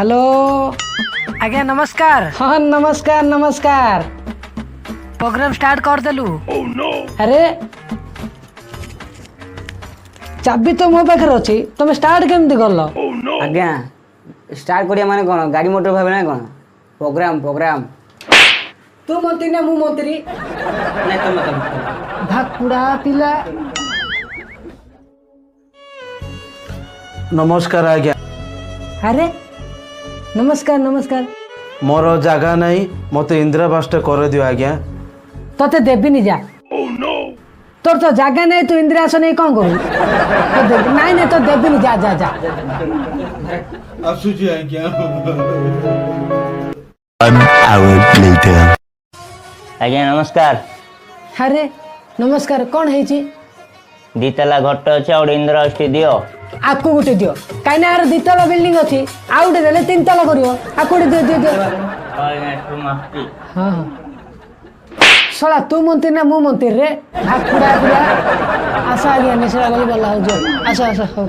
Hello आज्ञा नमस्कार। हाँ नमस्कार नमस्कार। प्रोग्राम स्टार्ट कर देलु। अरे चाबी तो मो पाखे अच्छी तुम स्टार्ट केमती कर लो? आज्ञा स्टार्ट करिया माने कोन गाड़ी मोटर भाबे ना कोन प्रोग्राम प्रोग्राम तू मंत्री ना मु मंत्री नहीं तुम भाकुड़ा पिला। नमस्कार आज्ञा। अरे नमस्कार नमस्कार। मोर जगह नहीं मत इंदिरावास कर दियो आज्ञा। तोते देविनी जा। तोर तो जगह नहीं तू इंदिरावास नहीं कौन करू? नहीं नहीं तो देविनी जा जा जा। आसुची आज्ञा। आज्ञा नमस्कार। अरे नमस्कार कौन है छी? दितला घट्ट अछि और इंदिरावास दियो आपको गोटे दियो कहीं यार दितला बिल्डिंग अच्छी आउ गोटे देले तीन तला करियो आपको दियो दियो दियो। हाँ हाँ सोला तू मंत्री ना मु मंत्री रे भाकुड़ा पिला। आशा आज्ञा निशा गली बोला हो जो आशा आशा हो।